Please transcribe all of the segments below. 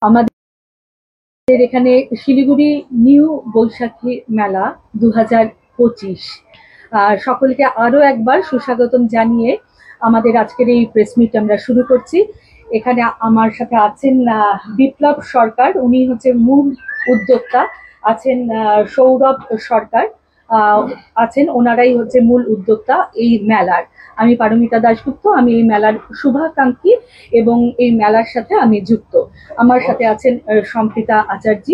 আমাদের এখানে শিলিগুড়ি নিউ বৈশাখী মেলা 2025 সকলকে আরো একবার সুস্বাগতম জানিয়ে আমাদের আজকের এই প্রেস মিট আমরা শুরু করছি। এখানে আমার সাথে আছেন বিপ্লব সরকার, উনি হচ্ছে মূল উদ্যোক্তা, আছেন সৌরভ সরকার আছেন, ওনারাই হচ্ছে মূল উদ্যোক্তা এই মেলার। আমি পারমিতা দাশগুপ্ত, আমি এই মেলার শুভাকাঙ্ক্ষী এবং এই মেলার সাথে আমি যুক্ত। আমার সাথে আছেন সম্প্রীতা আচার্য,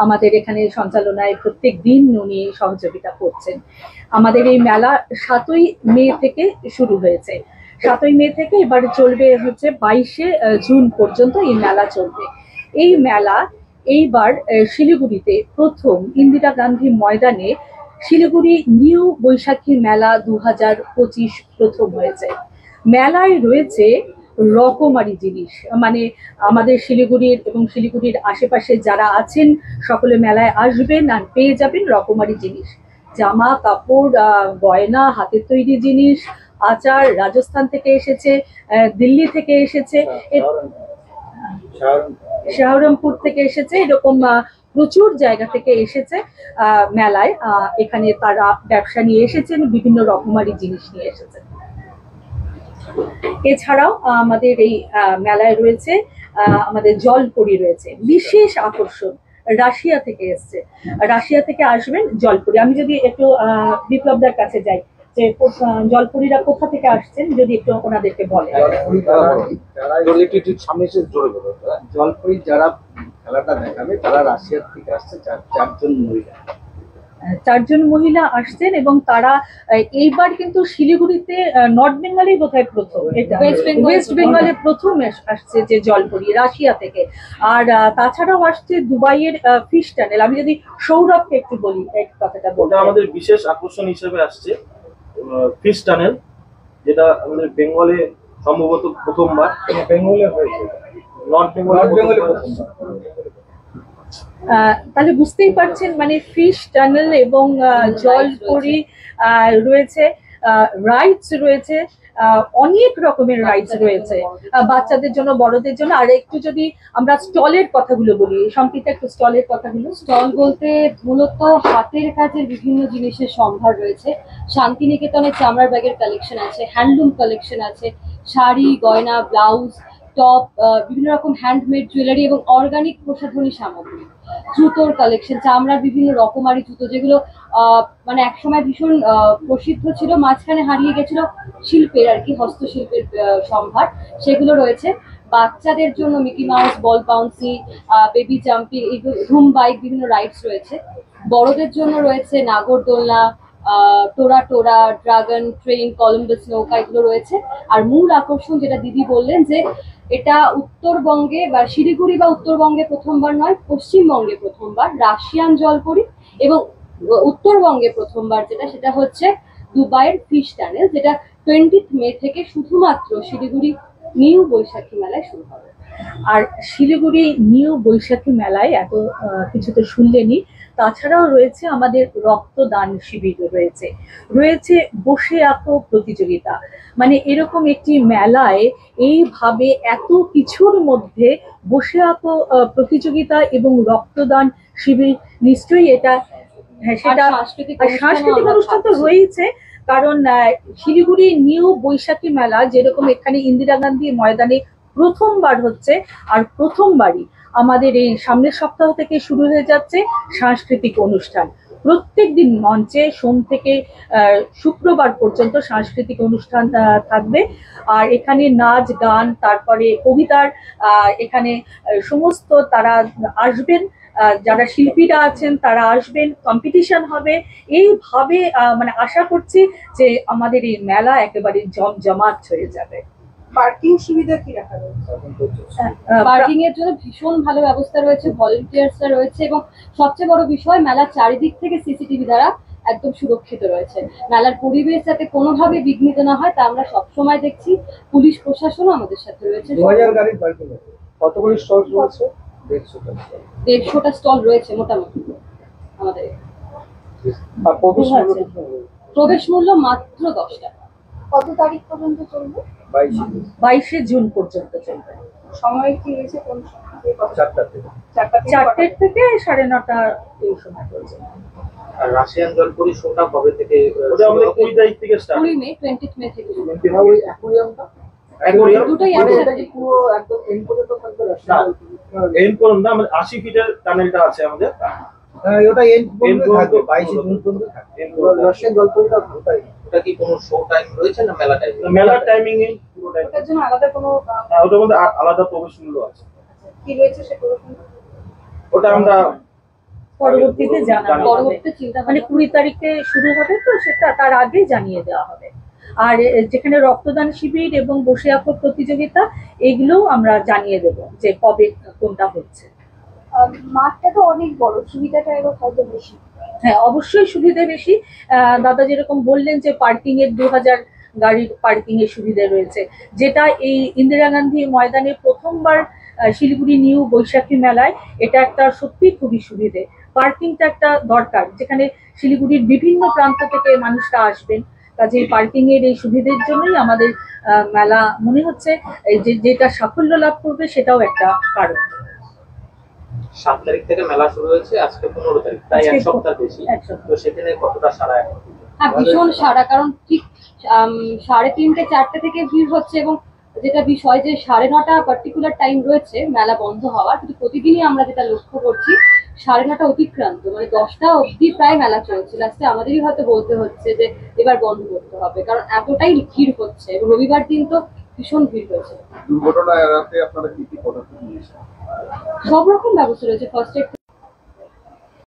আমাদের এখানে সঞ্চালনায় প্রত্যেক দিন উনি সহযোগিতা করছেন। আমাদের এই মেলা 7ই মে থেকে শুরু হয়েছে। 7ই মে থেকে এবার চলবে হচ্ছে 22শে জুন পর্যন্ত এই মেলা চলবে। এই মেলা এইবার শিলিগুড়িতে প্রথম ইন্দিরা গান্ধী ময়দানে শিলিগুড়ি নিউ বৈশাখী মেলা 2025 প্রথম হয়েছে। মেলায় রয়েছে রকমারি জিনিস, মানে আমাদের শিলিগুড়ির এবং শিলিগুড়ির আশেপাশে যারা আছেন সকলে মেলায় আসবেন আর পেয়ে যাবেন রকমারি জিনিস, জামা কাপড়, গয়না, হাতের তৈরি জিনিস, আচার রাজস্থান থেকে এসেছে, দিল্লি থেকে এসেছে, শাহরামপুর থেকে এসেছে, এরকম প্রচুর জায়গা থেকে এসেছে মেলায়। এখানে তারা ব্যবসা নিয়ে এসেছেন, বিভিন্ন রকমারি জিনিস নিয়ে এসেছেন। এছাড়াও আমাদের এই মেলায় রয়েছে আমাদের জলপরি রয়েছে, বিশেষ আকর্ষণ, রাশিয়া থেকে এসছে, রাশিয়া থেকে আসবেন জলপরি। আমি যদি একটু বিপ্লবদার কাছে যাই, যে জলপরিরা কোথা থেকে আসছেন যদি একটু ওনাদেরকে বলে। জলপরি যারা খেলাটা দেখাবে তারা রাশিয়া থেকে আসছে, চারজন মহিলা আসছেন এবং তারা এইবার কিন্তু শিলিগুড়িতে নর্থ বেঙ্গলে বোধহয় প্রথম, ওয়েস্ট বেঙ্গলে প্রথম আসছে যে জলপরি রাশিয়া থেকে। আর তাছাড়াও আসছে দুবাইয়ের ফিশ টানেল। আমি যদি সৌরভকে একটু বলি এই কথাটা বলতে, আমাদের বিশেষ আকর্ষণ হিসেবে আসছে ফিশ টানেল, যেটা আমাদের বেঙ্গলে সম্ভবত প্রথমবার, বেঙ্গলে হয়েছে, নর্থ বেঙ্গলে। তাহলে বুঝতেই পারছেন, মানে ফিশ টানেল এবং জলপরি রয়েছে, রাইডস রয়েছে, অনেক রকমের রাইডস রয়েছে বাচ্চাদের জন্য বড়দের জন্য। আর একটু যদি আমরা স্টলের কথাগুলো বলি, সম্প্রীতা একটু স্টলের কথাগুলো। স্টল বলতে মূলত হাতের কাজের বিভিন্ন জিনিসের সম্ভার রয়েছে। শান্তিনিকেতনের চামড়ার ব্যাগের কালেকশন আছে, হ্যান্ডলুম কালেকশন আছে, শাড়ি, গয়না, ব্লাউজ, টপ, বিভিন্ন রকম হ্যান্ডমেড জুয়েলারি এবং অর্গানিক প্রসাধনী সামগ্রী, জুতোর কালেকশন, চামড়ার বিভিন্ন রকমারি জুতো, যেগুলো মানে একসময় ভীষণ প্রসিদ্ধ ছিল, মাঝখানে হারিয়ে গেছিল শিল্পের আর কি, হস্তশিল্পের সম্ভার, সেগুলো রয়েছে। বাচ্চাদের জন্য মিকি মাউস, বল বাউন্সি, বেবি জাম্পিং, ধুম বাইক, বিভিন্ন রাইডস রয়েছে। বড়দের জন্য রয়েছে নাগরদোলনা, টোরা টোরা, ড্রাগন ট্রেন, কলম্বাস নৌকা, এগুলো রয়েছে। আর মূল আকর্ষণ যেটা দিদি বললেন, যে এটা উত্তরবঙ্গে বা শিলিগুড়ি বা উত্তরবঙ্গে প্রথমবার নয়, পশ্চিমবঙ্গে প্রথমবার রাশিয়ান জলপরি, এবং উত্তরবঙ্গে প্রথমবার সেটা হচ্ছে দুবাইয়ের ফিশ টানেল, যেটা 20 মে থেকে শুধুমাত্র শিলিগুড়ি নিউ বৈশাখী মেলায় শুরু হবে। আর শিলিগুড়ি নিউ বৈশাখী মেলায় এত কিছু তো শুনলেনই, তাছাড়াও রয়েছে আমাদের রক্তদান শিবির, রয়েছে বসে আঁকো প্রতিযোগিতা। মানে এরকম একটি মেলায় এইভাবে এত কিছুর মধ্যে বসে আঁকো প্রতিযোগিতা এবং রক্তদান শিবির, নিশ্চয়ই এটা সেটা সাংস্কৃতিক অনুষ্ঠান তো রয়েছে। কারণ শিলিগুড়ি নিউ বৈশাখী মেলা যেরকম এখানে ইন্দিরা গান্ধী ময়দানে প্রথমবার হচ্ছে, আর প্রথমবারই আমাদের এই সামনের সপ্তাহ থেকে শুরু হয়ে যাচ্ছে সাংস্কৃতিক অনুষ্ঠান। প্রত্যেক দিন মঞ্চে সোম থেকে শুক্রবার পর্যন্ত সাংস্কৃতিক অনুষ্ঠান থাকবে। আর এখানে নাচ গান, তারপরে কবিতার, এখানে সমস্ত তারা আসবেন, যারা শিল্পীরা আছেন তারা আসবেন, কম্পিটিশন হবে। এইভাবে মানে আশা করছি যে আমাদের এই মেলা একেবারে জমজমাট হয়ে যাবে। পার্কিং সুবিধা কি রাখা রয়েছে? পার্কিং এর জন্য ভীষণ ভালো ব্যবস্থা রয়েছে, ভলেন্টিয়ার্সরা রয়েছে, এবং সবচেয়ে বড় বিষয় মেলার চারিদিক থেকে সিসিটিভি দ্বারা একদম সুরক্ষিত রয়েছে। মেলার পরিবেশ যাতে কোনোভাবে বিঘ্নিত না হয় তা আমরা সবসময় দেখছি। পুলিশ প্রশাসনও আমাদের সাথে রয়েছে। 2000 গাড়ির পার্কিং আছে। কতগুলো স্টল রয়েছে? 150টা স্টল রয়েছে মোটামুটি আমাদের। আর প্রবেশ মূল্য মাত্র 10 টাকা। কত তারিখ পর্যন্ত চলবে? 22শে জুন পর্যন্ত চলবে। সময় কি রয়েছে কোন সময়? 4টা থেকে। 4টে থেকে 9:30 এই সময় পর্যন্ত। আর রাশিয়ান জলপরি শোটা কবে থেকে ওটা আমাদের 20 তারিখ থেকে স্টার্ট। 20 মে 20 মে থেকে শুরু। ওই অ্যাকোয়ারিয়ামটা অ্যাকোয়ারিয়াম দুটোই মানে একসাথে। এটা কি পুরো একদম এন্ড পর্যন্ত থাকবে না। রাশিয়ান? এন্ড পর্যন্ত না, আমাদের 80 ফিটের টানেলটা আছে আমাদের। ওটা এন্ড পর্যন্ত পর্যন্ত থাকবে, 22 জুন পর্যন্ত থাকবে। End পর্যন্ত। রাশিয়ান জলপরিটা ওটাই। ওটা কি কোনো শো টাইম রয়েছে না মেলা টাইম? মেলার টাইমিং এ পুরো টাইম। ওটার জন্য আলাদা কোনো ওটার মধ্যে আলাদা প্রবেশ মূল্য আছে। কি রয়েছে সেগুলো? ওটা আমরা পরবর্তীতে জানানো হবে। পরবর্তী চিন্তা মানে ভাবনা 20 তারিখে শুরু হবে, তো সেটা তার আগে জানিয়ে দেওয়া হবে। আর যেখানে রক্তদান শিবির এবং বসে আঁকো প্রতিযোগিতা, এগুলোও আমরা জানিয়ে দেব যে কবে কোনটা হচ্ছে। মাঠটা তো অনেক বড়, সুবিধাটা এবার হয়তো বেশি। হ্যাঁ, অবশ্যই সুবিধা বেশি। দাদা যেরকম বললেন যে পার্কিং এর 2000 গাড়ির পার্কিং এর সুবিধা রয়েছে, যেটা এই ইন্দিরা গান্ধী ময়দানে প্রথমবার শিলিগুড়ি নিউ বৈশাখী মেলায়, এটা একটা সত্যি খুবই সুবিধে। পার্কিংটা একটা দরকার, যেখানে শিলিগুড়ির বিভিন্ন প্রান্ত থেকে মানুষরা আসবেন, কাজে পার্কিং এর এই সুবিধের জন্যই আমাদের মেলা মনে হচ্ছে এই যেটা সাফল্য লাভ করবে, সেটাও একটা কারণ। 7 তারিখ থেকে মেলা শুরু হয়েছে, আজকে 15 তারিখ, তাই এক আজকে সপ্তাহ বেশি। এক সপ্তাহ। তো সেখানে কতটা সারা এখন? হ্যাঁ, ভীষণ সারা। কারণ ঠিক 3:30 4টে থেকে ভিড় হচ্ছে, এবং যেটা বিষয় যে 9:30 পার্টিকুলার টাইম রয়েছে মেলা বন্ধ হওয়ার, কিন্তু প্রতিদিনই আমরা যেটা লক্ষ্য করছি 9:30 অতিক্রান্ত, মানে 10টা অবধি প্রায় মেলা চলছে। লাস্টে আমাদেরই হয়তো বলতে হচ্ছে যে এবার বন্ধ করতে হবে, কারণ এতটাই ভিড় হচ্ছে, এবং রবিবার দিন তো ভীষণ ভিড় হয়েছে। দুর্ঘটনা এড়াতে আপনারা কি কি পদক্ষেপ নিয়েছেন? সব রকম ব্যবস্থা রয়েছে, ফার্স্ট এড